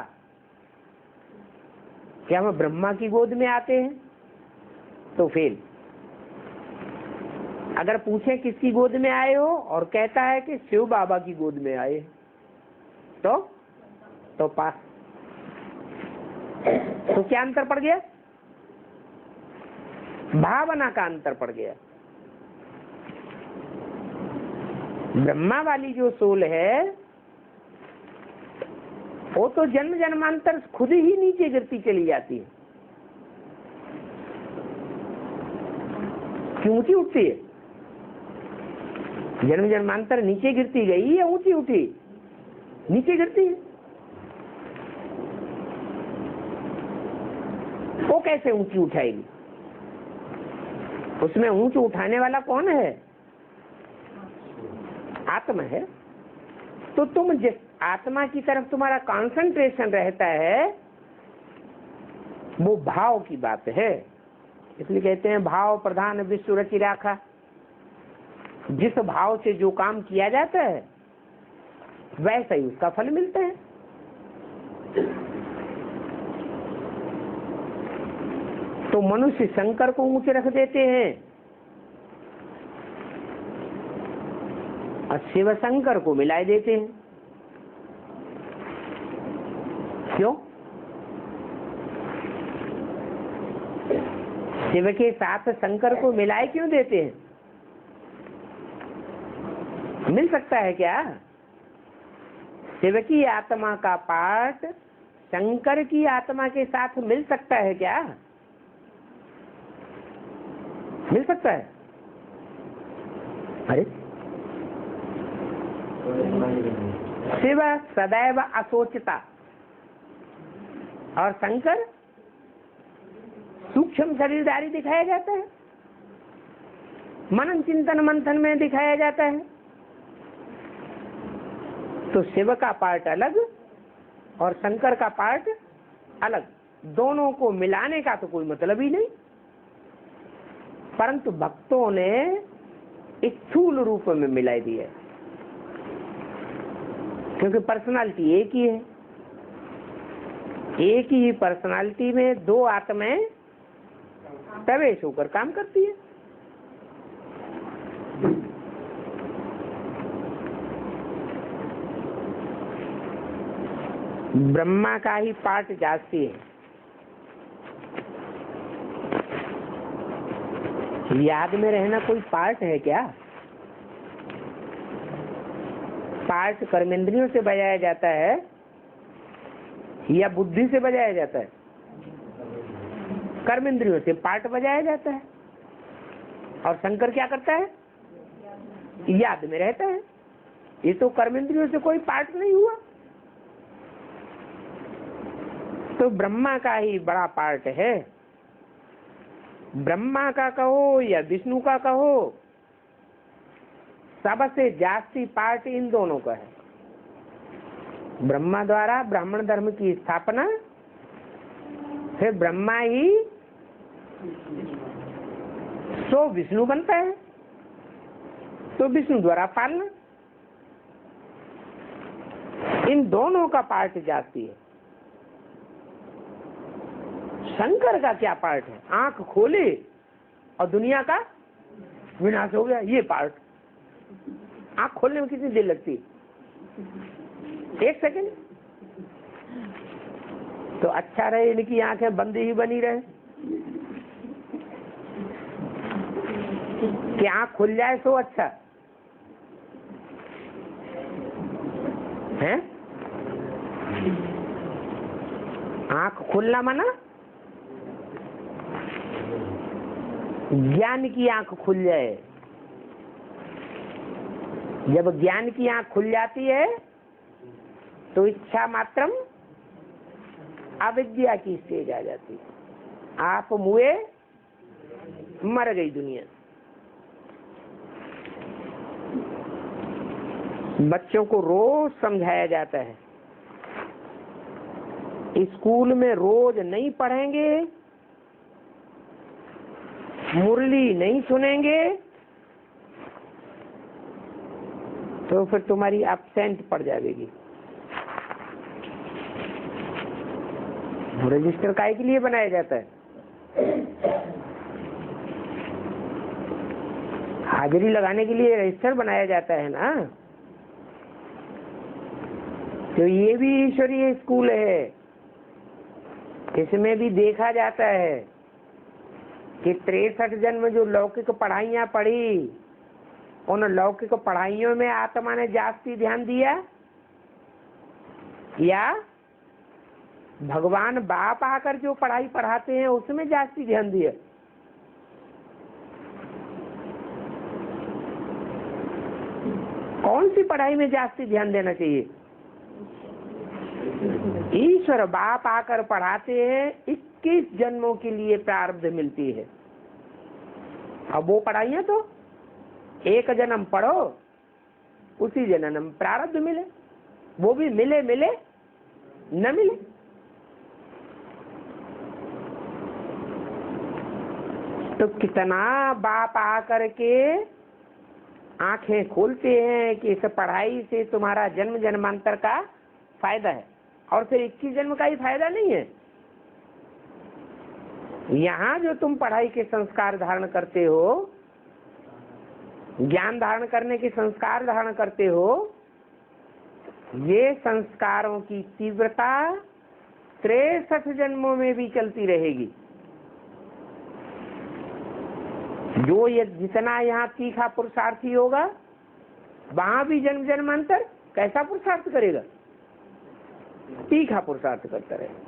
क्या हम ब्रह्मा की गोद में आते हैं? तो फेल। अगर पूछे किसकी गोद में आए हो और कहता है कि शिव बाबा की गोद में आए, तो पास। तो क्या अंतर पड़ गया? भावना का अंतर पड़ गया। ब्रह्मा वाली जो सोल है वो तो जन्म जन्मांतर खुद ही नीचे गिरती चली जाती है। क्यों ऊंची उठती है? जन्म जन्मांतर नीचे गिरती गई या ऊंची उठी? नीचे गिरती है। वो कैसे ऊंची उठाएगी? उसमें ऊंच उठाने वाला कौन है? आत्मा है, तो तुम जिस आत्मा की तरफ तुम्हारा कंसंट्रेशन रहता है वो भाव की बात है। इसलिए कहते हैं भाव प्रधान विश्व रचि राखा। जिस भाव से जो काम किया जाता है वैसा ही उसका फल मिलता है। तो मनुष्य शंकर को ऊंचे रख देते हैं और शिव शंकर को मिलाए देते हैं। क्यों? शिव के साथ शंकर को मिलाए क्यों देते हैं? मिल सकता है क्या? शिव की आत्मा का पार्ट शंकर की आत्मा के साथ मिल सकता है क्या? मिल सकता है? अरे शिव सदैव असोचता और शंकर सूक्ष्म शरीरधारी दिखाया जाता है, मनन चिंतन मंथन में दिखाया जाता है। तो शिव का पार्ट अलग और शंकर का पार्ट अलग, दोनों को मिलाने का तो कोई मतलब ही नहीं। परंतु भक्तों ने स्थूल रूप में मिला दिया, क्योंकि पर्सनालिटी एक ही है। एक ही पर्सनालिटी में दो आत्माएं प्रवेश होकर काम करती है। ब्रह्मा का ही पार्ट जास्ती है। याद में रहना कोई पार्ट है क्या? पार्ट कर्मेंद्रियों से बजाया जाता है या बुद्धि से बजाया जाता है? कर्मेंद्रियों से पार्ट बजाया जाता है। और शंकर क्या करता है? याद में रहता है। ये तो कर्मेंद्रियों से कोई पार्ट नहीं हुआ। तो ब्रह्मा का ही बड़ा पार्ट है। ब्रह्मा का कहो या विष्णु का कहो, सबसे जास्ती पार्ट इन दोनों का है। ब्रह्मा द्वारा ब्राह्मण धर्म की स्थापना, फिर ब्रह्मा ही सो विष्णु बनता है, तो विष्णु द्वारा पालना, इन दोनों का पार्ट जास्ती है। शंकर का क्या पार्ट है? आंख खोले और दुनिया का विनाश हो गया, ये पार्ट। आंख खोलने में कितनी देर लगती है? 1 सेकंड। तो अच्छा रहे इनकी आंखें बंद ही बनी रहे कि आंख खुल जाए तो अच्छा है। आंख खुलना माना ज्ञान की आंख खुल जाए। जब ज्ञान की आंख खुल जाती है तो इच्छा मात्रम अविद्या की स्टेज आ जाती है। आप मुए, मर गई दुनिया। बच्चों को रोज समझाया जाता है, स्कूल में रोज नहीं पढ़ेंगे, मुरली नहीं सुनेंगे तो फिर तुम्हारी एब्सेंट पड़ जाएगी। रजिस्टर काहे के लिए बनाया जाता है? हाजिरी लगाने के लिए रजिस्टर बनाया जाता है ना। तो ये भी ईश्वरीय स्कूल है। इसमें भी देखा जाता है कि 63 जन्म जो लौकिक पढ़ाइयां पढ़ी, उन लौकिक पढ़ाइयों में आत्मा ने जास्ती ध्यान दिया या भगवान बाप आकर जो पढ़ाई पढ़ाते हैं उसमें जास्ती ध्यान दिया? कौन सी पढ़ाई में जास्ती ध्यान देना चाहिए? ईश्वर बाप आकर पढ़ाते हैं, 21 जन्मों के लिए प्रारब्ध मिलती है। अब वो पढ़ाइयां तो 1 जन्म पढ़ो उसी जन्म में प्रारब्ध मिले, वो भी मिले मिले न मिले। तो कितना बाप आकर के आंखें खोलते हैं कि इस पढ़ाई से तुम्हारा जन्म जन्मांतर का फायदा है, और फिर 21 जन्म का ही फायदा नहीं है। यहाँ जो तुम पढ़ाई के संस्कार धारण करते हो, ज्ञान धारण करने के संस्कार धारण करते हो, ये संस्कारों की तीव्रता 63 जन्मों में भी चलती रहेगी। जो ये जितना यहाँ तीखा पुरुषार्थी होगा, वहां भी जन्म जन्मांतर कैसा पुरुषार्थ करेगा? तीखा पुरुषार्थ करता रहेगा।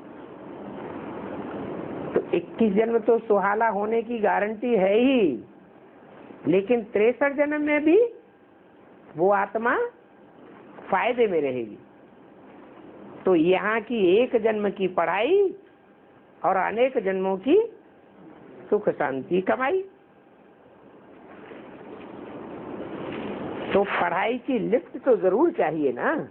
तो 21 जन्म तो सुहाना होने की गारंटी है ही, लेकिन 63 जन्म में भी वो आत्मा फायदे में रहेगी। तो यहाँ की एक जन्म की पढ़ाई और अनेक जन्मों की सुख शांति कमाई। तो पढ़ाई की लिफ्ट तो जरूर चाहिए ना।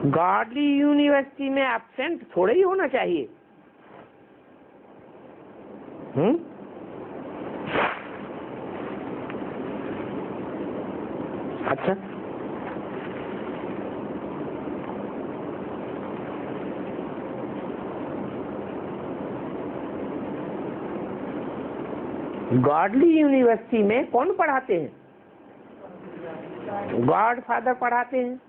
गॉडली यूनिवर्सिटी में एब्सेंट थोड़े ही होना चाहिए। अच्छा, गॉडली यूनिवर्सिटी में कौन पढ़ाते हैं? गॉड फादर पढ़ाते हैं।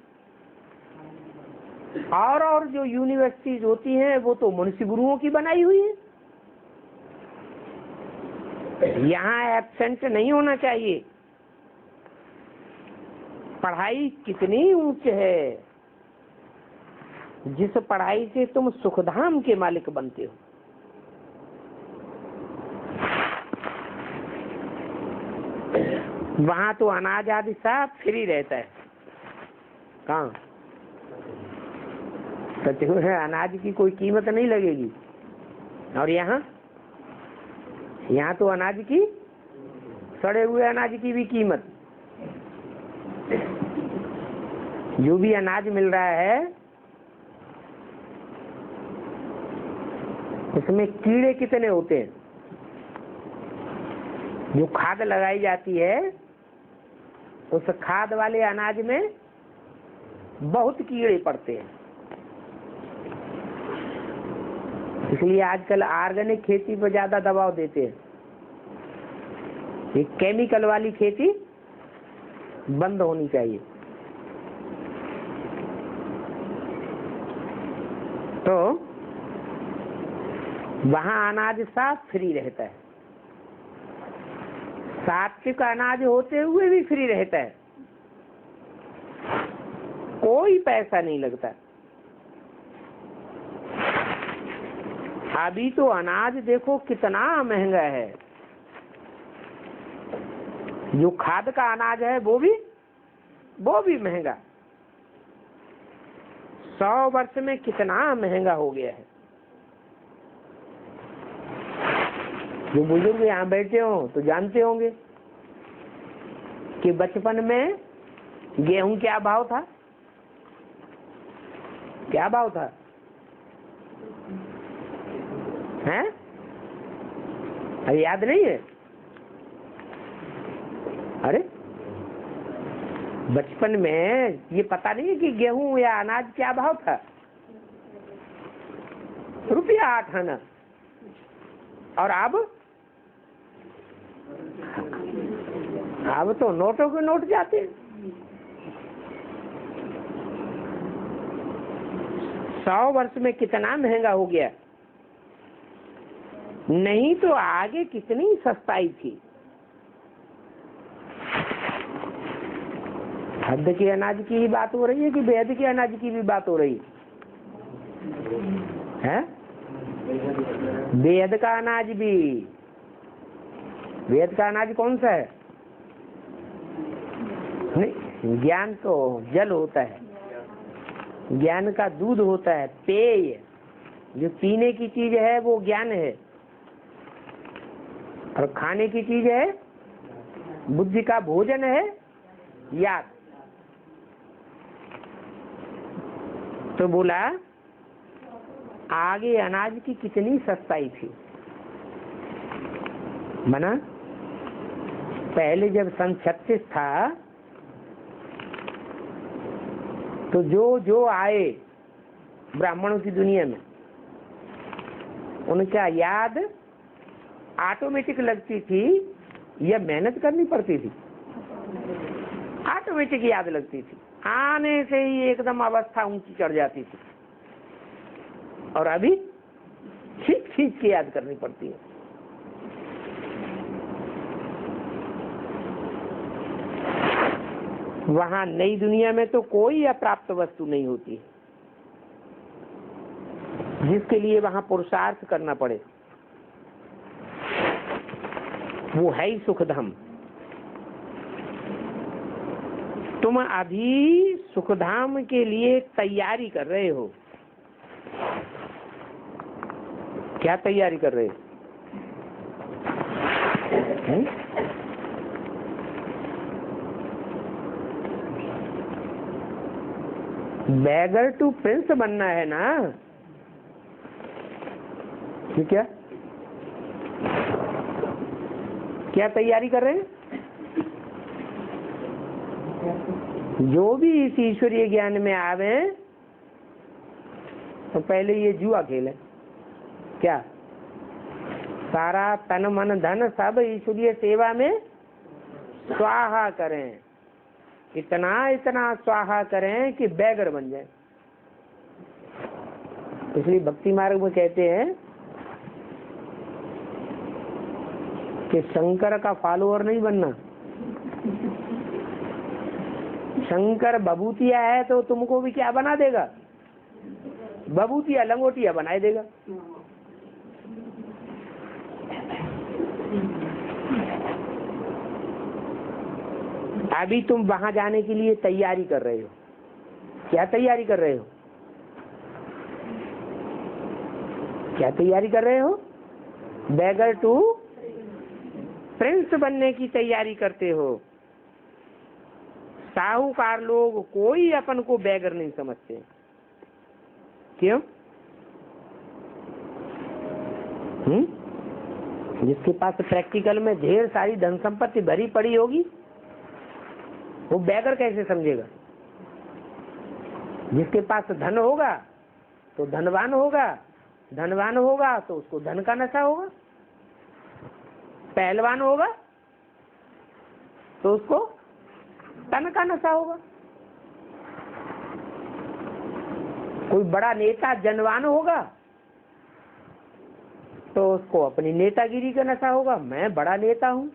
और जो यूनिवर्सिटीज होती हैं वो तो मनुष्य गुरुओं की बनाई हुई है। यहाँ एब्सेंट नहीं होना चाहिए। पढ़ाई कितनी ऊंच है, जिस पढ़ाई से तुम सुखधाम के मालिक बनते हो। वहां तो अनाज आदि सब फ्री रहता है। कहाँ सच है, अनाज की कोई कीमत नहीं लगेगी। और यहाँ तो अनाज की, सड़े हुए अनाज की भी कीमत। जो भी अनाज मिल रहा है उसमें कीड़े कितने होते हैं। जो खाद लगाई जाती है उस खाद वाले अनाज में बहुत कीड़े पड़ते हैं। इसलिए आजकल ऑर्गेनिक खेती पर ज्यादा दबाव देते हैं। ये केमिकल वाली खेती बंद होनी चाहिए। तो वहां अनाज साफ फ्री रहता है। सात्विक अनाज होते हुए भी फ्री रहता है, कोई पैसा नहीं लगता। अभी तो अनाज देखो कितना महंगा है। जो खाद का अनाज है वो भी महंगा। 100 वर्ष में कितना महंगा हो गया है। जो बुजुर्ग यहाँ बैठे हो तो जानते होंगे कि बचपन में गेहूं क्या भाव था। क्या भाव था हैं? अरे याद नहीं है? अरे बचपन में ये पता नहीं है कि गेहूं या अनाज क्या भाव था? ₹8 आना। और अब तो नोटों के नोट जाते हैं। 100 वर्ष में कितना महंगा हो गया। नहीं तो आगे कितनी सस्ताई थी। हद के अनाज की ही बात हो रही है कि बेहद के अनाज की भी बात हो रही है? बेहद का अनाज भी। बेहद का अनाज कौन सा है? नहीं, ज्ञान तो जल होता है, ज्ञान का दूध होता है, पेय। जो पीने की चीज है वो ज्ञान है। और खाने की चीज है, बुद्धि का भोजन है याद। तो बोला आगे अनाज की कितनी सस्ताई थी। मना पहले जब सन 36 था तो जो आए ब्राह्मणों की दुनिया में उनका याद ऑटोमेटिक लगती थी या मेहनत करनी पड़ती थी? ऑटोमेटिक याद लगती थी, आने से ही एकदम अवस्था ऊंची चढ़ जाती थी। और अभी खींच खींच के याद करनी पड़ती है। वहां नई दुनिया में तो कोई अप्राप्त वस्तु नहीं होती जिसके लिए वहां पुरुषार्थ करना पड़े। वो है ही सुखधाम। तुम अभी सुखधाम के लिए तैयारी कर रहे हो। क्या तैयारी कर रहे हो? बैगर टू प्रिंस बनना है ना? ठीक है, क्या तैयारी कर रहे हैं? जो भी इस ईश्वरीय ज्ञान में आवे तो पहले ये जुआ खेले। क्या? सारा तन मन धन सब ईश्वरीय सेवा में स्वाहा करें। इतना स्वाहा करें कि बैगर बन जाए। इसलिए भक्ति मार्ग में कहते हैं कि शंकर का फॉलोअर नहीं बनना। शंकर बबूतिया है तो तुमको भी क्या बना देगा? बबूतिया लंगोटिया बनाए देगा। अभी तुम वहां जाने के लिए तैयारी कर रहे हो। क्या तैयारी कर रहे हो? क्या तैयारी कर रहे हो? बैगर टू प्रिंस बनने की तैयारी करते हो। साहूकार लोग कोई अपन को बैगर नहीं समझते। क्यों? जिसके पास प्रैक्टिकल में ढेर सारी धन संपत्ति भरी पड़ी होगी वो बैगर कैसे समझेगा? जिसके पास धन होगा तो धनवान होगा, धनवान होगा तो उसको धन का नशा होगा। पहलवान होगा तो उसको तन का नशा होगा। कोई बड़ा नेता जनवान होगा तो उसको अपनी नेतागिरी का नशा होगा, मैं बड़ा नेता हूं।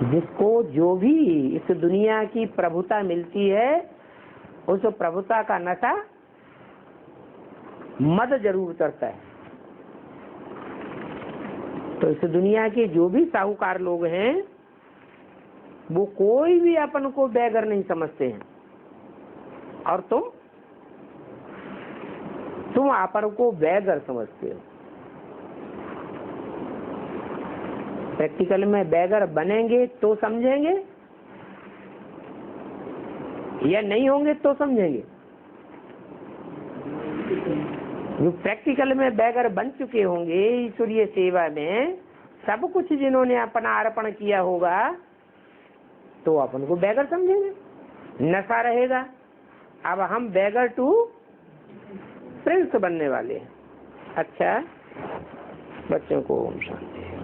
जिसको जो भी इस दुनिया की प्रभुता मिलती है उस प्रभुता का नशा मद जरूर करता है। तो इस दुनिया के जो भी साहूकार लोग हैं वो कोई भी अपन को बैगर नहीं समझते हैं। और तुम अपन को बैगर समझते हो। प्रैक्टिकल में बैगर बनेंगे तो समझेंगे या नहीं होंगे तो समझेंगे। जो प्रैक्टिकल में बैगर बन चुके होंगे ईश्वरीय सेवा में सब कुछ जिन्होंने अपना अर्पण किया होगा तो अपन को बैगर समझेंगे, नशा रहेगा। अब हम बैगर टू प्रिंस बनने वाले हैं। अच्छा, बच्चों को ओम शांति।